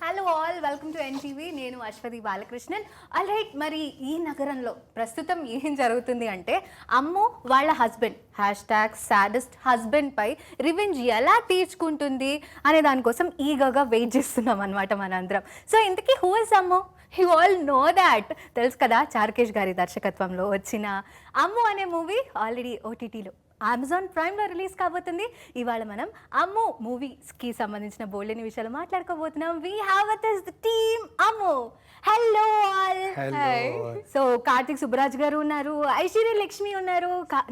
Hello all, welcome to NTV. నేను Ashwathi Balakrishnan. Alright, మరి ఈ నగరంలో ప్రస్తుతం ఏం జరుగుతుంది అంటే అమ్ము వాళ్ళ హస్బెండ్ #సాడెస్ట్ హస్బెండ్ పై రివెంజ్ ఎలా తీర్చుకుంటుంది అనే దానికోసం ఈగగా వెయిట్ చేస్తున్నాం అనమాట మనందరం. సో ఇంతకీ who is Ammu? You all know that, తెలుసు కదా. చారుకేష్ గారి దర్శకత్వంలో వచ్చిన అమ్ము అనే మూవీ ఆల్రెడీ OTTలో అమెజాన్ ప్రైమ్లో రిలీజ్ కాబోతుంది. ఇవాళ మనం అమ్ము మూవీస్కి సంబంధించిన బోల్డెని విషయాలు మాట్లాడుకోబోతున్నాం. We have with us the team Ammu. Hello all. So Karthik Subbaraj గారు ఉన్నారు, ఐశ్వర్య లక్ష్మి ఉన్నారు,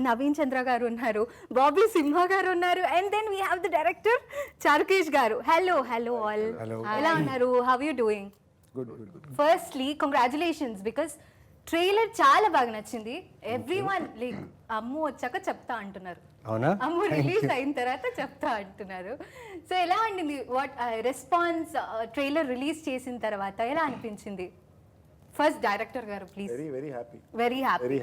నవీన్ చంద్ర గారు ఉన్నారు, బాబీ సింహ గారు ఉన్నారు, and then we have the director Charukesh garu. Hello hello all, ఎలా ఉన్నారు? How you doing? Firstly congratulations, because trailer చాలా బాగా నచ్చింది. ఎవ్రీవన్ లైక్ అమ్ము వచ్చాక చెప్తా అంటున్నారు, అమ్ము రిలీజ్ అయిన తర్వాత చెప్తా అంటున్నారు. సో ఎలా ఉండింది వాట్ రెస్పాన్స్ ట్రైలర్ రిలీజ్ చేసిన తర్వాత? ఎలా అనిపించింది? ఫస్ట్ డైరెక్టర్ గారు please. Very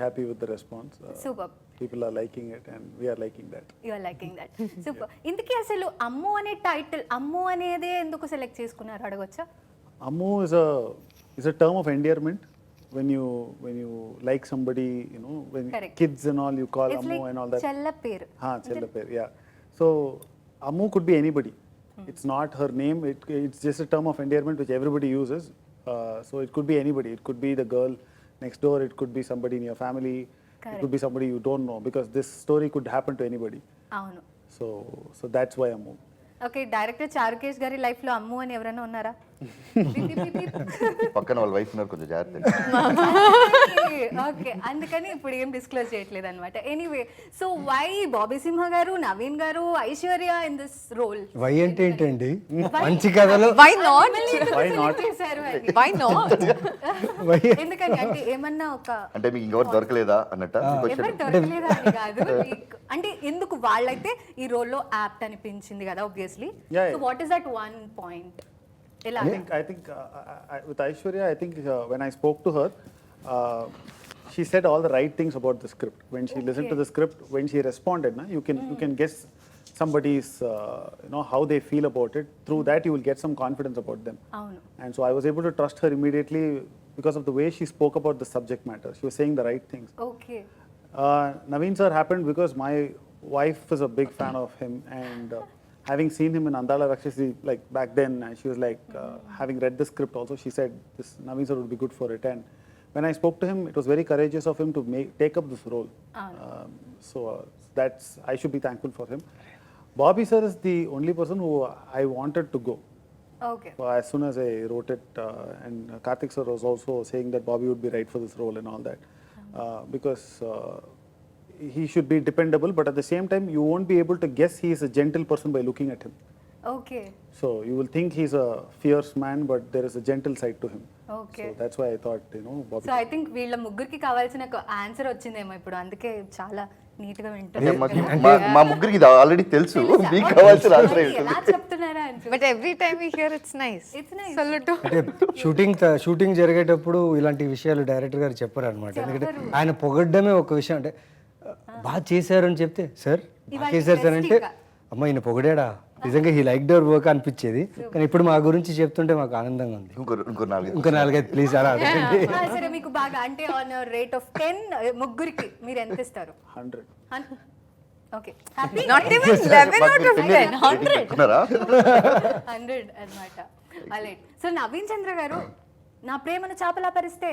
happy with the response. Super. People are liking it and we are liking that. You are liking that. Super. ఇంతకీ అసలు అమ్ము అనే టైటిల్, అమ్ము అనేదే ఎందుకు సెలెక్ట్ చేసుకున్నారు అడగొచ్చా? Ammu is a term of endearment. When you like somebody, you know, when Correct. kids and all, you call It's Ammu like and all that. chella peru. Chella peru, yeah. So Ammu could be anybody. It's not her name. It's just a term of endearment which everybody uses. So it could be anybody. It could be the girl next door. It could be somebody in your family. Correct. It could be somebody you don't know, because this story could happen to anybody. అవును. So that's why Ammu. Okay, director Charukesh గారి life లో అమ్ము అని ఎవరైనా ఉన్నారా? పక్కన వాళ్ళ wife ఉన్నారు, కొంచెం జాగ్రత్త. ఓకే, అందుకని ఇప్పుడు ఏం డిస్క్లోజ్ చేయట్లేదు అనమాట. Anyway, so why Bobby Simha garu, Naveen garu, Aishwarya in this role? Why అంటే ఏంటండి? మంచి కథలో వై నాట్ చేశారు అని. Why not? ఎందుకని అంటే ఏమన్నా ఒక అంటే మీకు ఇంకెవరు దొరకలేదా అన్నట్ట ఎవరు దొరకలేదా అని కాదు, అంటే ఎందుకు వాళ్ళైతే ఈ రోల్లో యాప్ట్ అనిపించింది కదా obviously. Yeah. So what is that one point? I think with Aishwarya, I think when I spoke to her, she said all the right things about the script. When she listened to the script, when she responded, you can guess somebody's how they feel about it. Through that, you will get some confidence about them. And so I was able to trust her immediately because of the way she spoke about the subject matter. She was saying the right things. Okay. Naveen sir happened because my wife is a big fan of him, and having seen him in Andala Rakshasi like back then, she was like having read the script also, she said this Naveen sir would be good for it. And when I spoke to him, it was very courageous of him to take up this role. So that's, I should be thankful for him. Bobby sir is the only person who I wanted to go. Okay. So as soon as I wrote it, and Karthik sir was also saying that Bobby would be right for this role and all that, because he should be dependable, but at the same time you won't be able to guess he is a gentle person by looking at him. Okay. So you will think he's a fierce man, but there is a gentle side to him. Okay. So that's why I thought, Bobby. So I think వీళ్ళ ముగ్గురికి కావాల్సిన answer వచ్చిందేమో ఇప్పుడు, అందుకే చాలా neat గా మా ముగ్గురికి ఇది ఆల్రెడీ తెలుసు, మీకు కావాల్సిన ఆన్సర్ ఎలా చెప్తున్నారా అని. But every time we hear it's nice. It's nice. Salute. అంటే షూటింగ్ జరిగేటప్పుడు ఇలాంటి విషయాలు డైరెక్టర్ గారు చెప్పారు అనమాట. ఎందుకంటే ఆయన పొగడ్డమే ఒక విషయం, అంటే బాగా చేశారు అని చెప్తే సార్ బాగా చేశారు సార్ అంటే అమ్మ ఈయన పొగడాడా, నిజంగా హీ లైక్ డర్ వర్క్ అనిపించేది. కానీ ఇప్పుడు మా గురించి చెప్తుంటే మాకు ఆనందంగా ఉంది. ఇంకో 4-5 ప్లీజ్ అలా. సరే, మీకు బాగా అంటే ఆన్ రేట్ ఆఫ్ 10 ముగ్గురికి మీరు ఎంత ఇస్తారు? 100. Okay, happy. Not even 11 out of 10. 100 అన్నమాట. ఆల్రైట్. సో నవీన్ చంద్ర గారు, నా ప్రేమను చాపలా పరిస్తే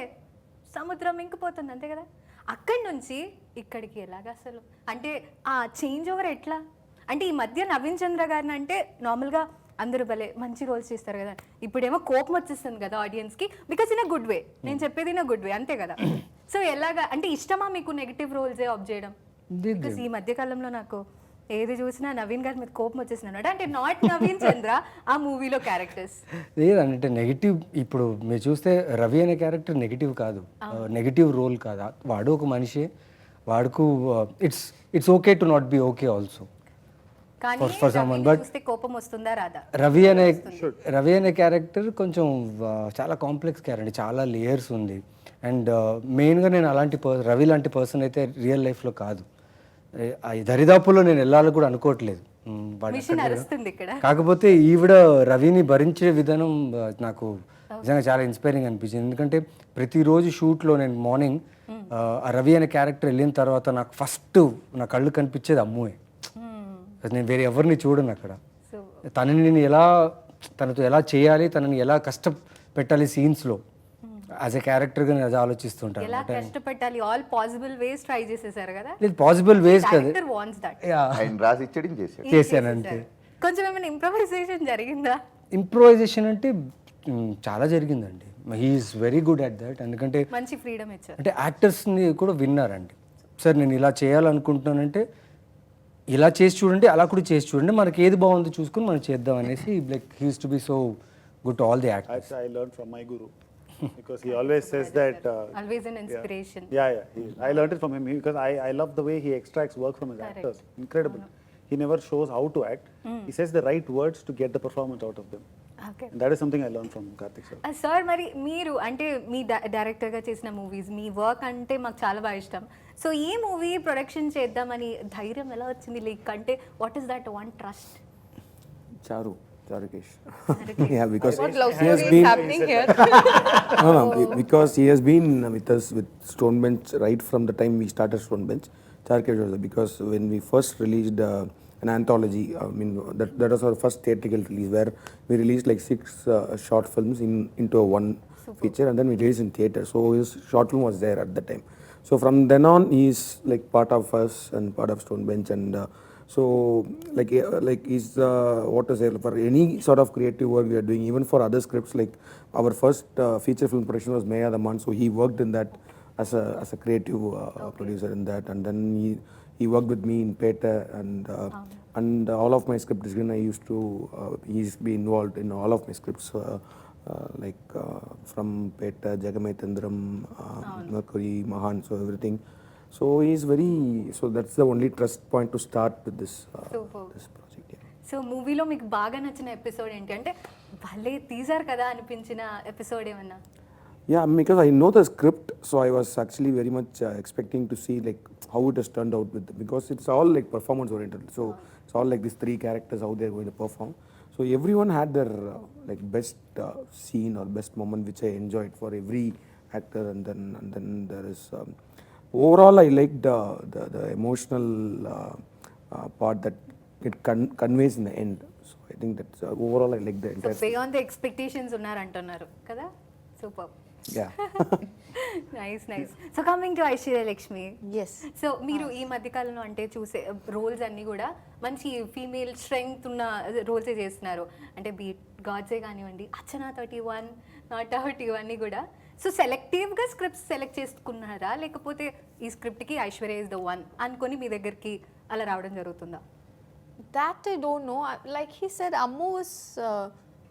సముద్రం ఇంకిపోతుంది, అంతే కదా. అక్కడి నుంచి ఇక్కడికి ఎలాగా అసలు, అంటే ఆ చేంజ్ ఓవర్ ఎట్లా? అంటే ఈ మధ్య నవీన్ చంద్ర గారిని అంటే నార్మల్గా అందరూ భలే మంచి రోల్స్ చేస్తారు కదా, ఇప్పుడేమో కోపం వచ్చేస్తుంది కదా ఆడియన్స్కి, బికాస్ ఇన్ అ గుడ్ వే. నేను చెప్పేది ఇన్ అ గుడ్ వే, అంతే కదా. సో ఎలాగా అంటే ఇష్టమా మీకు నెగిటివ్ రోల్సే ఆఫ్ చేయడం? బికాస్ ఈ మధ్య కాలంలో నాకు ఏది చూసినా నవీన్ గారి మీద కోపం వచ్చేసినాడు. అంటే నాట్ నవీన్ చంద్ర, ఆ మూవీలో క్యారెక్టర్స్ లేదంటే నెగిటివ్. ఇప్పుడు మీరు చూస్తే రవి అనే క్యారెక్టర్ నెగిటివ్ కాదు, నెగిటివ్ రోల్ కాదు. వాడు ఒక మనిషి, వాడుకు it's okay to not be okay also for someone. But కోపం వస్తుందా రాదా? రవి అనే క్యారెక్టర్ కొంచెం చాలా కాంప్లెక్స్ క్యారెక్టర్, చాలా లేయర్స్ ఉంది. అండ్ మెయిన్గా నేను అలాంటి రవి లాంటి పర్సన్ అయితే రియల్ లైఫ్లో కాదు, దరిదాపుల్లో నేను వెళ్ళాలని కూడా అనుకోవట్లేదు. వాడు మిషన్ అక్కడ అరుస్తుంది ఇక్కడ. కాకపోతే ఈవిడ రవిని భరించే విధానం నాకు నిజంగా చాలా ఇన్స్పైరింగ్ అనిపించింది. ఎందుకంటే ప్రతిరోజు షూట్లో నేను మార్నింగ్ ఆ రవి అనే క్యారెక్టర్ వెళ్ళిన తర్వాత నాకు ఫస్ట్ నా కళ్ళు కనిపించేది అమ్ముయే. నేను వేరే ఎవరిని చూడను అక్కడ. తనని నేను తనతో ఎలా చేయాలి, తనని ఎలా కష్టపెట్టాలి సీన్స్లో యాజ్ ఎ క్యారెక్టర్గా నేను అది ఆలోచిస్తుంటాను. ఎలా కష్టపెట్టాలి, ఆల్ పాసిబుల్ వేస్ ట్రై చేసేసారు కదా. లేదు పాసిబుల్ వేస్ కదా, డైరెక్టర్ వాంట్స్ దట్. ఆయన రాసి ఇచ్చడం చేశాడు. చేశానంటే కొంచెం ఏమైనా ఇంప్రొవైజేషన్ జరిగిందా? ఇంప్రూవైజేషన్ అంటే చాలా జరిగిందండి. He's very good at that. ఎందుకంటే మంచి ఫ్రీడమ్ ఇచ్చారు. అంటే యాక్టర్స్ని కూడా విన్నారండి. సార్ నేను ఇలా చేయాలనుకుంటున్నానంటే ఇలా చేసి చూడండి, అలా కూడా చేసి చూడండి, మనకి ఏది బాగుందో చూసుకుని మనం చేద్దాం అనేసి like he use to be so good to all the actors. Actually, I learned from my guru because he always says that. Always an inspiration. Yeah. I learned it from him because I love the way he extracts work from his actors. Incredible. He never shows how to act. He says the right words to get the performance out of them. Okay And that is something I learned from Karthik sir. Sir, మరి మీరు అంటే మీ డైరెక్టర్గా చేసిన movies, మీ work అంటే మాకు చాలా బాగా ఇష్టం. సో ఈ మూవీ ప్రొడక్షన్ చేద్దామని ధైర్యం ఎలా వచ్చింది? లైక్ అంటే what is that one trust? Charukesh. Yeah, because What love he has story is been happening here? because he has been with us with Stonebench right from the time we started Stonebench. Charukesh was there because when we first released an anthology, I mean that was our first theatrical release where we released like 6 short films into one feature and then we released in theater. So his short film was there at the time. So from then on he is like part of us and part of Stonebench and so like he's what to say, for any sort of creative work we are doing, even for other scripts, like our first feature film production was Maya the Month, so he worked in that as a creative producer in that, and then he worked with me in Peta and all of my script design I used to he's been involved in all of my scripts like from Peta, Jagametandram, Mercury, Mahan, so everything. So he's very, so that's the only trust point to start with this this project. Yeah. So మూవీలో మీకు బాగా నచ్చిన episode ఏంటి? అంటే భలే తీసారు కదా అనిపించిన ఎపిసోడ్ ఏమన్నా? Yeah, because I know the script, so I was actually very much expecting to see like how it has turned out with them, because it's all like performance oriented. So it's all like these 3 characters, how they're going to perform. So everyone had their like best scene or best moment which I enjoyed for every actor, and then there is overall I liked the emotional part that it conveys in the end. So I think that's overall I like the so entire. Beyond the expectations ఉన్నారంటున్నారు కదా. Super. Yeah. Nice. So coming to Aishwarya Lakshmi. Yes. సో మీరు ఈ మధ్యకాలంలో అంటే చూసే roles అన్నీ కూడా మంచి ఫీమేల్ స్ట్రెంగ్త్ ఉన్న రోల్సే చేస్తున్నారు. అంటే బీట్ గాడ్సే కానివ్వండి, అర్చనా 31, నాట్ అవుట్, ఇవన్నీ కూడా. సో సెలెక్టివ్గా స్క్రిప్ట్స్ సెలెక్ట్ చేసుకున్నారా, లేకపోతే ఈ స్క్రిప్ట్కి ఐశ్వర్య ఇస్ ద వన్ అనుకొని మీ దగ్గరికి అలా రావడం జరుగుతుందా? That I don't know. Like he said,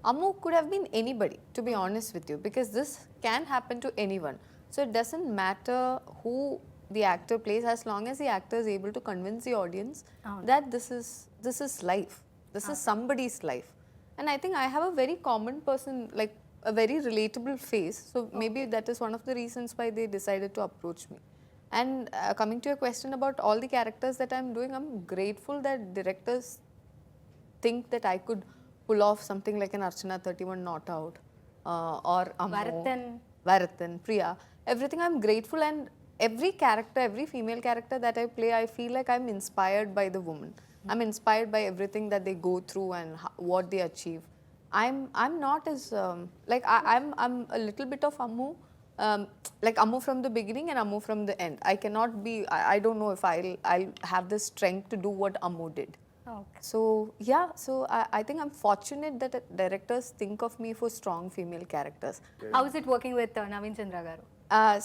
Ammu could have been anybody, to be honest with you, because this can happen to anyone. So it doesn't matter who the actor plays, as long as the actor is able to convince the audience that this is life. This is somebody's life. And I think I have a very common person, like a very relatable face. So maybe that is one of the reasons why they decided to approach me. And coming to your question about all the characters that I'm doing, I'm grateful that directors think that I could pull off something like an Archana 31 Not Out or Ammu, Varathan, Priya. Everything I'm grateful, and every character, every female character that I play, I feel like I'm inspired by the woman. I'm inspired by everything that they go through and what they achieve. I'm not as like I'm a little bit of Ammu. Like Ammu from the beginning and Ammu from the end. I cannot be. I don't know if I'll have the strength to do what Ammu did. Okay. So yeah, so I think I'm fortunate that directors think of me for strong female characters. How is it working with Naveen Chandra garu?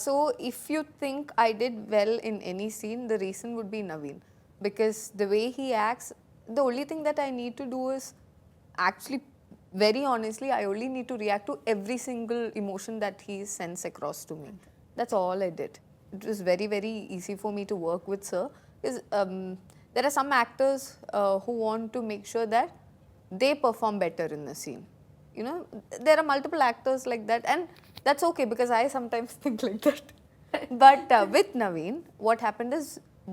So if you think I did well in any scene, the reason would be Naveen, because the way he acts, the only thing that I need to do is actually, very honestly, I only need to react to every single emotion that he sends across to me. That's all I did. It was very, very easy for me to work with sir. Is there are some actors who want to make sure that they perform better in the scene. You know, there are multiple actors like that, and that's okay because I sometimes think like that. But with Naveen, what happened is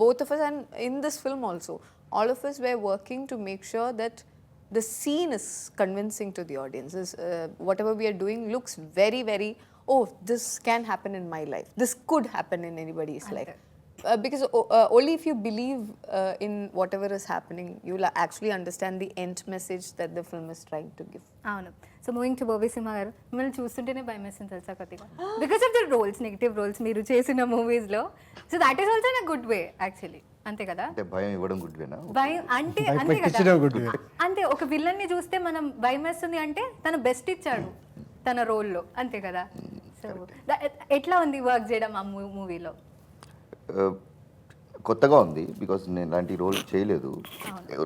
both of us, and in this film also, all of us were working to make sure that the scene is convincing to the audience. Whatever we are doing looks very, very, oh, this can happen in my life. This could happen in anybody's life. Because only if you believe in whatever is happening, you will actually understand the end message that the film is trying to give. అవును. So moving to Bobby Simha garu, మిమ్మల్ని చూస్తుంటేనే భయం వేస్తుంది తెలుసా కొద్దిగా, because of the roles, negative roles మీరు చేసిన మూవీస్లో. So that is also in a good way actually, అంతే కదా? అంటే భయం ఇవ్వడం గుడ్ వేనా? భయం అంటే అంతే పెట్టించడం good కదా, way. అంతే. ఒక విలన్ని చూస్తే మనం భయం వేస్తుంది అంటే తను బెస్ట్ ఇచ్చాడు తన రోల్లో, అంతే కదా? సో ఎట్లా ఉంది వర్క్ చేయడం ఆ మూవీలో? కొత్తగా ఉంది బికాస్ నేను ఇలాంటి రోల్ చేయలేదు.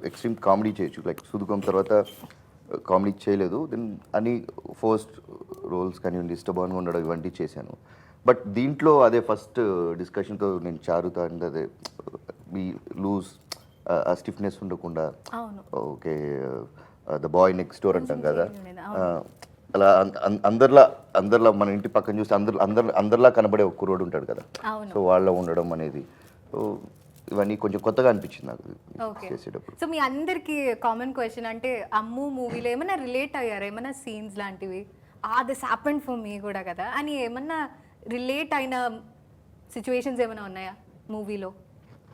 ఎక్స్ట్రీమ్ కామెడీ చేయొచ్చు, లైక్ సుదుకం తర్వాత కామెడీ చేయలేదు. దెన్ అన్ని ఫస్ట్ రోల్స్ కానివ్వండి, డిస్టర్బన్గా ఉండడం ఇవన్నీ చేశాను. బట్ దీంట్లో అదే ఫస్ట్ డిస్కషన్తో నేను చారుతా అంటే అదే మీ లూజ్ ఆ స్టిఫ్నెస్ ఉండకుండా, okay the boy next door అంటాం కదా, అలా అందరిలా మన ఇంటి పక్కన చూస్తే అందరిలా కనబడే ఒక కుర్రోడు ఉంటాడు కదా, సో వాళ్ళ ఉండడం అనేది ఇవన్నీ కొంచెం కొత్తగా అనిపించింది నాకు చేసేటప్పుడు. సో మీ అందరికి కామన్ క్వశ్చన్, అంటే అమ్ము మూవీలో ఏమైనా రిలేట్ అయ్యారా, ఏమైనా సీన్స్ లాంటివి, దిస్ హ్యాపెండ్ ఫర్ మీ కూడా కదా అని ఏమన్నా రిలేట్ అయిన సిచ్యువేషన్స్ ఏమైనా ఉన్నాయా మూవీలో?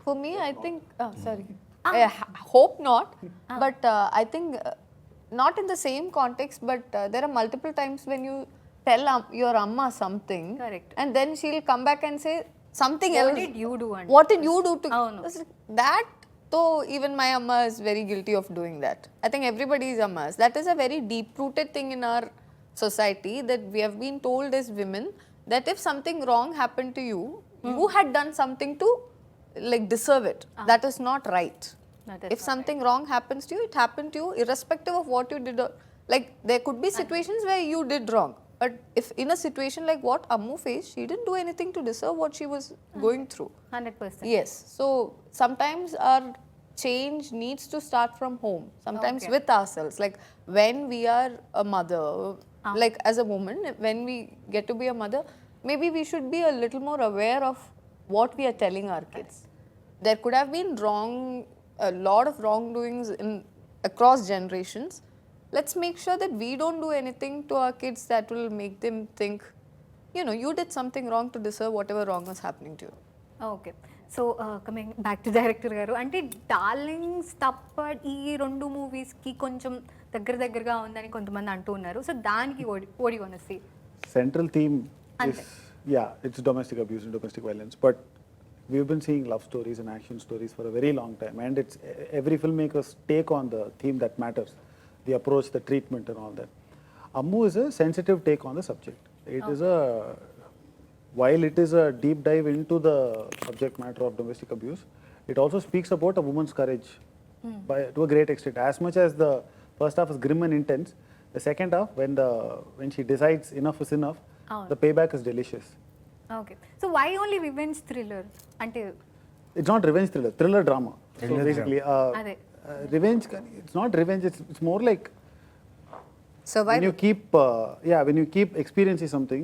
For me, I think, sorry, I hope not, but I think not in the same context, but there are multiple times when you tell your amma something, correct, and then she'll come back and say something else. What did you do? What did you do to that? Though even my amma is very guilty of doing that. I think everybody's ammas. That is a very deep-rooted thing in our society, that we have been told as women that if something wrong happened to you, you had done something to like deserve it. That is not right. If something wrong happens to you, it happened to you irrespective of what you did. Like there could be situations where you did wrong, but if in a situation like what Ammu faced, she didn't do anything to deserve what she was going through. 100%. Yes. So sometimes our change needs to start from home, sometimes with ourselves. Like when we are a mother, like as a woman, when we get to be a mother, maybe we should be a little more aware of what we are telling our kids. There could have been a lot of wrongdoings across generations. Let's make sure that we don't do anything to our kids that will make them think, you know, you did something wrong to deserve whatever wrong was happening to you. Okay. So coming back to director గారు, అంటే darlings తప్ప ఈ రెండు మూవీస్కి కొంచెం దగ్గరగా ఉందని కొంతమంది అంటూ ఉన్నారు. సో దానికి ఓడి వనసి central theme is, yeah, it's domestic abuse and domestic violence, but we've been seeing love stories and action stories for a very long time, and it's every filmmaker's take on the theme that matters, the approach, the treatment and all that. Ammu is a sensitive take on the subject. It is while it is a deep dive into the subject matter of domestic abuse, it also speaks about a woman's courage to a great extent. As much as the first half is grim and intense, the second half, when she decides enough is enough, the payback is delicious. Okay. So why only revenge thriller? అంటే It's not revenge thriller drama. So basically, అదే revenge, it's not revenge, it's more like Survival. when you keep experiencing something,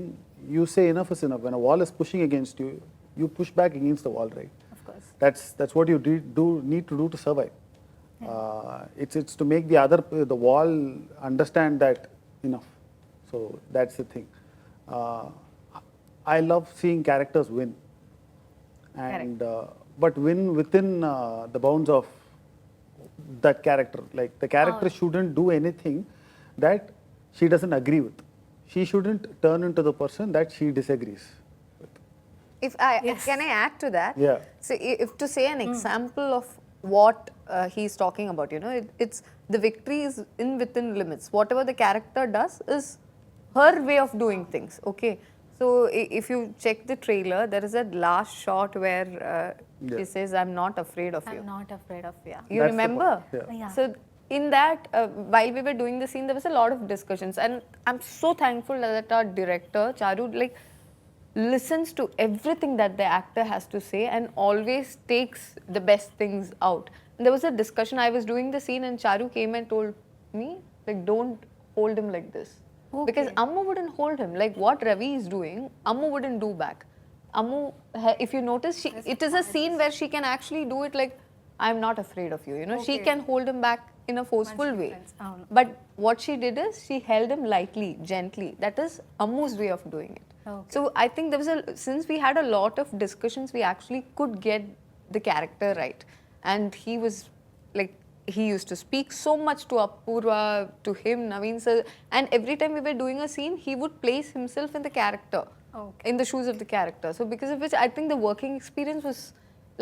you say enough is enough. When a wall is pushing against you, you push back against the wall, right? of course. That's what you need to do to survive. It's to make the wall understand that enough. So that's the thing. I love seeing characters win, and but win within the bounds of that character. Like the character shouldn't do anything that she doesn't agree with. She shouldn't turn into the person that she disagrees with. Can I add to that? Yeah. So if to say an example of what he's talking about, you know, it's the victory is within limits. Whatever the character does is her way of doing things. Okay. So if you check the trailer, there is a last shot where he says, "I'm not afraid of you." I'm not afraid of you. You That's the remember? part, yeah. So in that, while we were doing the scene, there was a lot of discussions, and I'm so thankful that our director Charu listens to everything that the actor has to say and always takes the best things out. And there was a discussion. I was doing the scene, and Charu came and told me, like, don't hold him like this. Because Ammu wouldn't hold him. Like what Ravi is doing, Ammu wouldn't do back. Ammu, if you notice, it is a scene where she can actually do it like I'm not afraid of you. You know, she can hold him back in a forceful way. అవును. But what she did is she held him lightly, gently. That is Ammu's way of doing it. Okay. So I think there was since we had a lot of discussions, we actually could get the character right. And he was like, he used to speak so much to Apurva, to him, Naveen sir. And every time we were doing a scene, he would place himself in the character, in the shoes of the character. So because of which I think the working experience was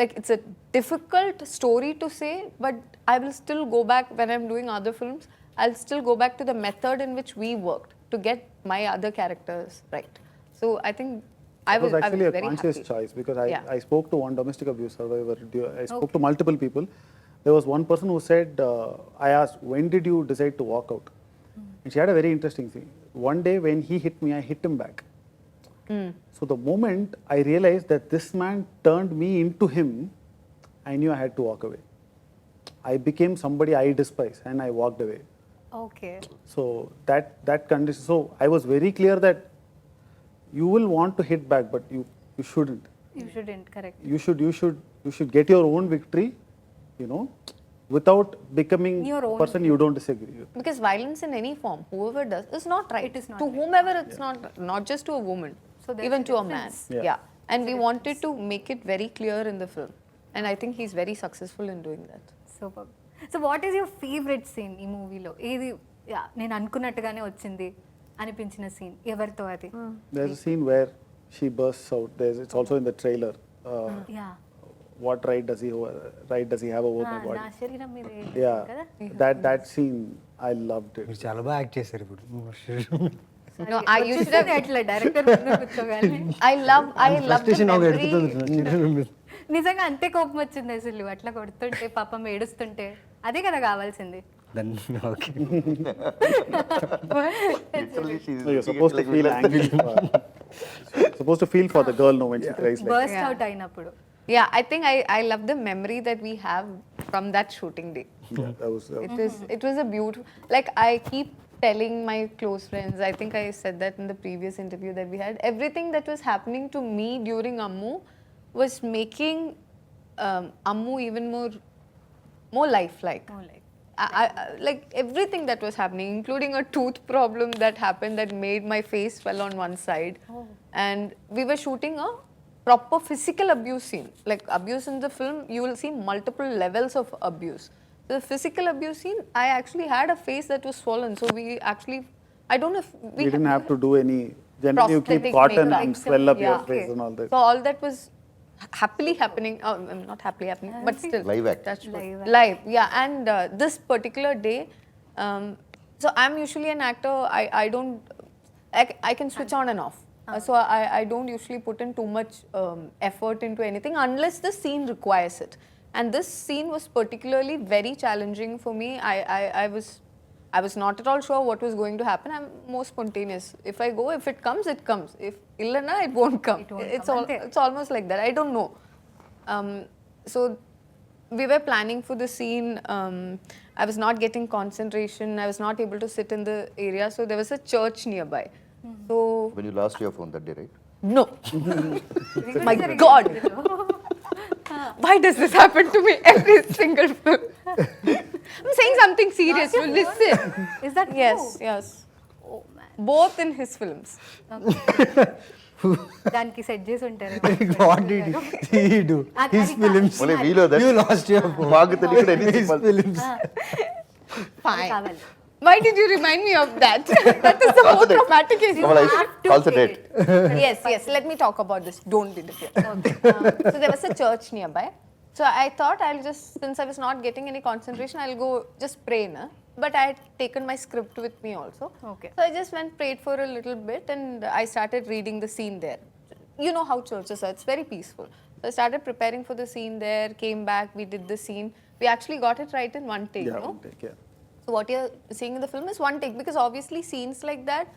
like, it's a difficult story to say, but I will still go back when I'm doing other films. I'll still go back to the method in which we worked to get my other characters right. So I think I It was was actually a very conscious happy. choice because Yeah. I spoke to one domestic abuse survivor. I spoke to multiple people. There was one person who said, I asked, when did you decide to walk out? And she had a very interesting thing. One day when he hit me, I hit him back. So the moment I realized that this man turned me into him, I knew I had to walk away. I became somebody I despise and I walked away. Okay So that condition. So I was very clear that you will want to hit back, but you shouldn't. You shouldn't correct You should get your own victory, you know, without becoming Your a own person you don't disagree with. Because violence in any form, whoever does, is not right. It is not to right. whomever, it's not just to a woman, So there's even a to a man. difference. Yeah. Yeah. And we wanted to make it very clear in the film. And I think he's very successful in doing that. Super. So what is your favourite scene ఈ మూవీలో? ఏది నేను అనుకున్నట్టుగానే వచ్చింది అనిపించిన scene ఎవరితో అది? There's a scene where she bursts out. It's also in the trailer. Yeah What right does he have over my నా body? శరీరం మీద Yeah, that scene I loved it. మీరు చాలా బాగా యాక్ట్ చేశారు ఇప్పుడు. No, you should have. అట్లా director కూర్చోగానే I love the ఫ్రస్ట్రేషన్ ఒక memory. ఎడుతుంది. నిజంగా అంతే కోపం వచ్చింది అసలు అట్లా కొడుతుంటే పాపం ఏడుస్తుంటే. అదే కదా కావాల్సింది. Okay. Literally, she's So you're supposed to feel angry. Supposed to feel for the girl, no, when she cries like. Burst out అయినప్పుడు. Yeah, I think I love the memory that we have from that shooting day. Yeah, that was. It was a beautiful, like I keep telling my close friends, I think I said that in the previous interview that we had, everything that was happening to me during Ammu was making Ammu even more lifelike. Oh, like. Like everything that was happening, including a tooth problem that happened that made my face fell on one side. And we were shooting a proper physical abuse scene. Like abuse in the film, you will see multiple levels of abuse. The physical abuse scene, I actually had a face that was swollen. So we actually, I don't know if We didn't have to do any. Generally, you keep prosthetic cotton makeup. and swell up your Yeah. face and all that. So all that was happily happening. Not happily happening, but still. Live act. Touch wood. Live Live, yeah. And this particular day, so I'm usually an actor. I don't, I can switch on and off. So I don't usually put in too much effort into anything unless the scene requires it. And this scene was particularly very challenging for me. I was not at all sure what was going to happen. I'm more spontaneous. If I go, if it comes, it comes. If illana, it won't come. It's almost like that. I don't know. So we were planning for the scene. I was not getting concentration. I was not able to sit in the area. So there was a church nearby. So When you lost your phone that day, right? no. My God. Why does this happen to me every single film? I'm saying something serious. You listen. Is that Yes, true? yes. Oh man. Both in his films. దానికి set చేసి ఉంటారు. What did he do? His films. Only we know that. You lost your phone. మాకు తెలియదు anything. His films. Fine. కావాలి. Why did you remind me of that? That is the most traumatic case. Also dead. Yes, yes. Let me talk about this. Don't interfere. So there was a church nearby. So I thought I'll just, since I was not getting any concentration, I'll go just pray. Na? But I had taken my script with me also. Okay. So I just went, prayed for a little bit, and I started reading the scene there. You know how churches are, it's very peaceful. So I started preparing for the scene there, came back, we did the scene. We actually got it right in one take, Yeah, no? take care. So what you're seeing in the film is one take, because obviously scenes like that,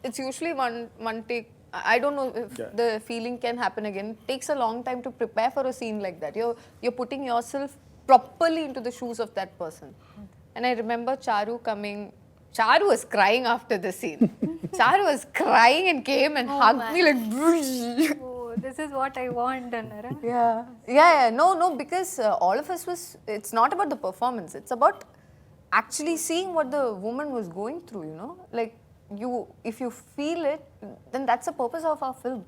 it's usually one take. I don't know if the feeling can happen again. It takes a long time to prepare for a scene like that. You're putting yourself properly into the shoes of that person. And I remember Charu coming. Charu was crying after the scene. Charu was crying and came and hugged me like. Oh, this is what I want అన్నారా? Yeah. No, because all of us was, it's not about the performance, it's about actually seeing what the woman was going through, you know, like if you feel it, then that's the purpose of our film.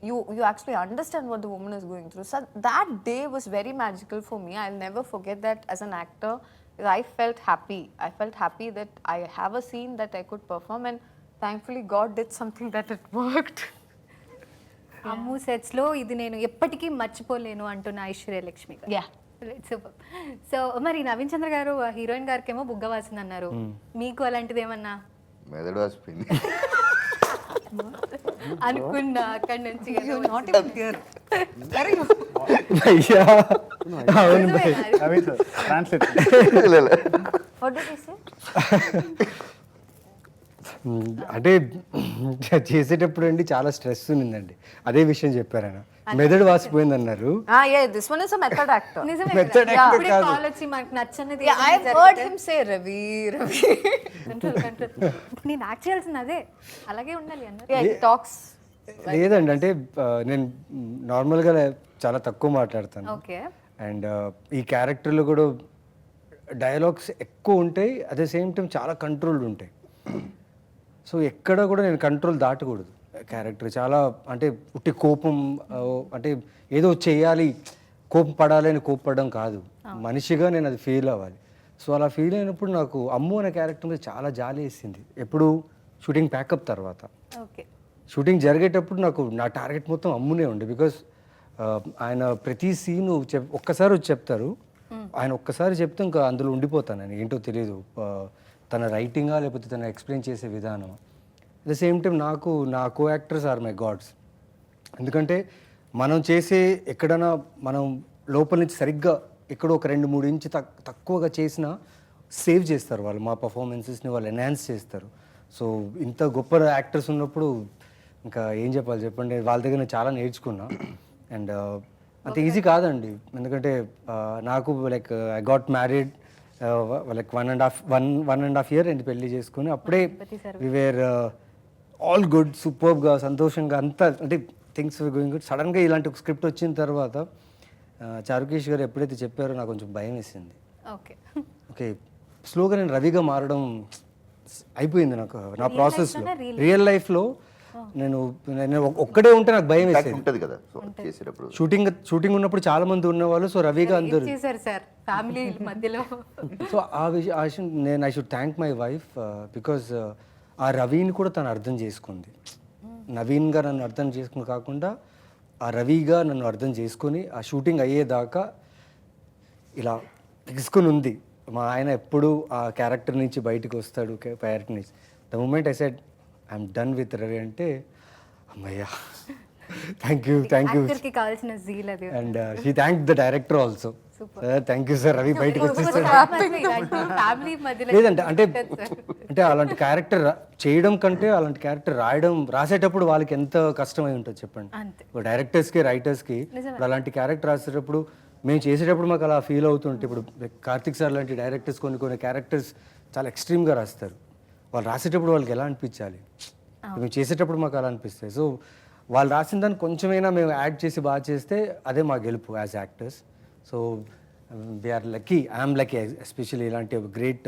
You actually understand what the woman is going through. So that day was very magical for me. I'll never forget that as an actor. I felt happy that I have a scene that I could perform, and thankfully God did something that it worked. Ammu sets లో ఇది నేను ఎప్పటికీ మర్చిపోలేను అంటున్న ఐశ్వర్య లక్ష్మి గారు. Yeah. Super. So మరి నవీన్ చంద్ర గారు heroine గారికి ఏమో బుగ్గ వాసింది అన్నారు, మీకు అలాంటిది ఏమన్నా మెదడు వాసిపోయింది. అనుకున్నా అక్కడి నుంచి అయ్యా అవును భయ్. Naveen sir, translate. What did he say? అంటే చేసేటప్పుడు అండి చాలా స్ట్రెస్ ఉన్నిందండి, అదే విషయం చెప్పారు ఆయన. మెదడు వాసిపోయింది అన్నారు. Yeah, this one is a method actor. నిజమే Method కదా? actor ఇప్పుడే కాదు. కాల్ వచ్చి మనకు నచ్చనిది Yeah, I've heard him say Ravi. Control. నేను యాక్ట్ చేయాల్సింది అదే, అలాగే ఉండాలి అన్నారు. Yeah, he talks. లేదండి, అంటే నేను నార్మల్గా చాలా తక్కువ మాట్లాడతాను. ఓకే. అండ్ ఈ క్యారెక్టర్లో కూడా డైలాగ్స్ ఎక్కువ ఉంటాయి, అట్ ద సేమ్ టైం చాలా కంట్రోల్డ్ ఉంటాయి. సో ఎక్కడ కూడా నేను కంట్రోల్ దాటకూడదు. క్యారెక్టర్ చాలా అంటే ఉట్టి కోపం, అంటే ఏదో చేయాలి, కోపం పడాలి అని కోపపడడం కాదు, మనిషిగా నేను అది ఫీల్ అవ్వాలి. సో అలా ఫీల్ అయినప్పుడు నాకు అమ్ము అనే క్యారెక్టర్ మీద చాలా జాలి వేసింది. ఎప్పుడు షూటింగ్ ప్యాకప్ తర్వాత. ఓకే. షూటింగ్ జరిగేటప్పుడు నాకు నా టార్గెట్ మొత్తం అమ్మునే ఉండే. బికాస్ ఆయన ప్రతి సీను ఒక్కసారి వచ్చి చెప్తారు, ఆయన ఒక్కసారి చెప్తే ఇంకా అందులో ఉండిపోతాను నేను, ఏంటో తెలియదు, తన రైటింగా లేకపోతే తన ఎక్స్ప్లెయిన్ చేసే విధానం. అట్ ద సేమ్ టైం నాకు నా co actors are my gods. ఎందుకంటే మనం చేసే ఎక్కడైనా మనం లోపల నుంచి సరిగ్గా ఎక్కడో ఒక 2-3 ఇంచు తక్కువగా చేసినా సేవ్ చేస్తారు వాళ్ళు, మా పర్ఫార్మెన్సెస్ని వాళ్ళు ఎన్హాన్స్ చేస్తారు. సో ఇంత గొప్ప యాక్టర్స్ ఉన్నప్పుడు ఇంకా ఏం చెప్పాలి చెప్పండి, వాళ్ళ దగ్గర నేను చాలా నేర్చుకున్నా. అండ్ అంత ఈజీ కాదండి, ఎందుకంటే నాకు like I got married like 1.5 year అండి పెళ్లి చేసుకుని. అప్పుడే వి వేర్ ఆల్ గుడ్, సూపర్గా, సంతోషంగా అంతా, అంటే థింగ్స్ గోయింగ్ గుడ్. సడన్గా ఇలాంటి ఒక స్క్రిప్ట్ వచ్చిన తర్వాత చారుకేష్ గారు ఎప్పుడైతే చెప్పారో నాకు కొంచెం భయం వేసింది. ఓకే, స్లోగా నేను రవిగా మారడం అయిపోయింది నాకు నా ప్రాసెస్లో. రియల్ లైఫ్లో నేను ఒక్కడే ఉంటే నాకు భయం వేసేది. ఉంటుంది కదా చేసేటప్పుడు, షూటింగ్ ఉన్నప్పుడు చాలా మంది ఉన్నవాళ్ళు, సో రవిగా అందరూ చేశారు సార్ ఫ్యామిలీ మధ్యలో. సో ఆ విషయం నేను I should thank my wife, because ఆ రవిని కూడా తను అర్థం చేసుకుంది. నవీన్గా నన్ను అర్థం చేసుకుని కాకుండా ఆ రవిగా నన్ను అర్థం చేసుకొని ఆ షూటింగ్ అయ్యేదాకా ఇలా తీసుకుని ఉంది. మా ఆయన ఎప్పుడు ఆ క్యారెక్టర్ నుంచి బయటకు వస్తాడు, క్యారెక్టర్ నుంచి. The moment I said I'm done with Ravi అంటే అమ్మయ్యా, థ్యాంక్ యూ కావాల్సిన జీల్ అది. And she thank the director also. Thank you sir, Ravi బయటకు వచ్చేస్తాడు. ఫ్యామిలీ మధ్యలో లేదంటే అంటే అలాంటి క్యారెక్టర్ చేయడం కంటే అలాంటి క్యారెక్టర్ రాసేటప్పుడు వాళ్ళకి ఎంత కష్టమై ఉంటుంది చెప్పండి. డైరెక్టర్స్కి, రైటర్స్కి అలాంటి క్యారెక్టర్ రాసేటప్పుడు, మేము చేసేటప్పుడు మాకు అలా ఫీల్ అవుతుంటే, ఇప్పుడు కార్తిక్ సార్ లాంటి డైరెక్టర్స్ కొన్ని క్యారెక్టర్స్ చాలా ఎక్స్ట్రీమ్గా రాస్తారు. వాళ్ళు రాసేటప్పుడు వాళ్ళకి ఎలా అనిపించాలి, మేము చేసేటప్పుడు మాకు అలా అనిపిస్తాయి. సో వాళ్ళు రాసిన దాన్ని కొంచెమైనా మేము యాడ్ చేసి బాగా చేస్తే అదే మా గెలుపు as actors. So we're lucky, I'm lucky especially ఇలాంటి గ్రేట్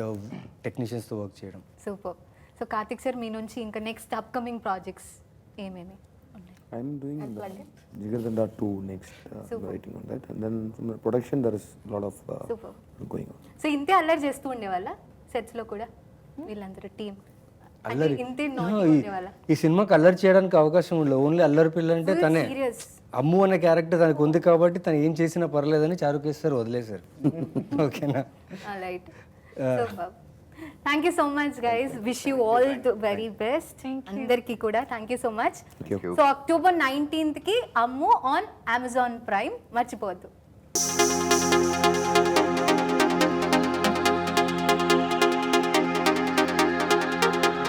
టెక్నీషియన్స్తో వర్క్ చేయడం. సూపర్. సో కార్తిక్ సార్, మీ నుంచి ఇంకా నెక్స్ట్ అప్కమింగ్ ప్రాజెక్ట్స్ ఏమేమి ఉన్నాయి? I'm doing Jigartanda 2 next, writing on that, and then from the production there is a lot of going on. So ఇంతే అల్లరి చేస్తూ ఉండేవాళ్ళ సెట్స్ లో కూడా వీళ్ళందరూ టీం? అల్లరి ఇంతే ఈ సినిమాకి అల్లరి చేయడానికి అవకాశం ఉండదు. ఓన్లీ అల్లరి పిల్ల అంటే తనే. అమ్ము అనే క్యారెక్టర్ తనకు ఉంది కాబట్టి తను ఏం చేసినా పర్లేదని చారుకేష్ సార్ వదిలేశారు. ఓకేనా? Right. Thank you so much guys, wish you all the very best అందరికీ కూడా. Thank you so much. So October 19th కి అమ్ము ఆన్ Amazon Prime, మర్చిపోవద్దు.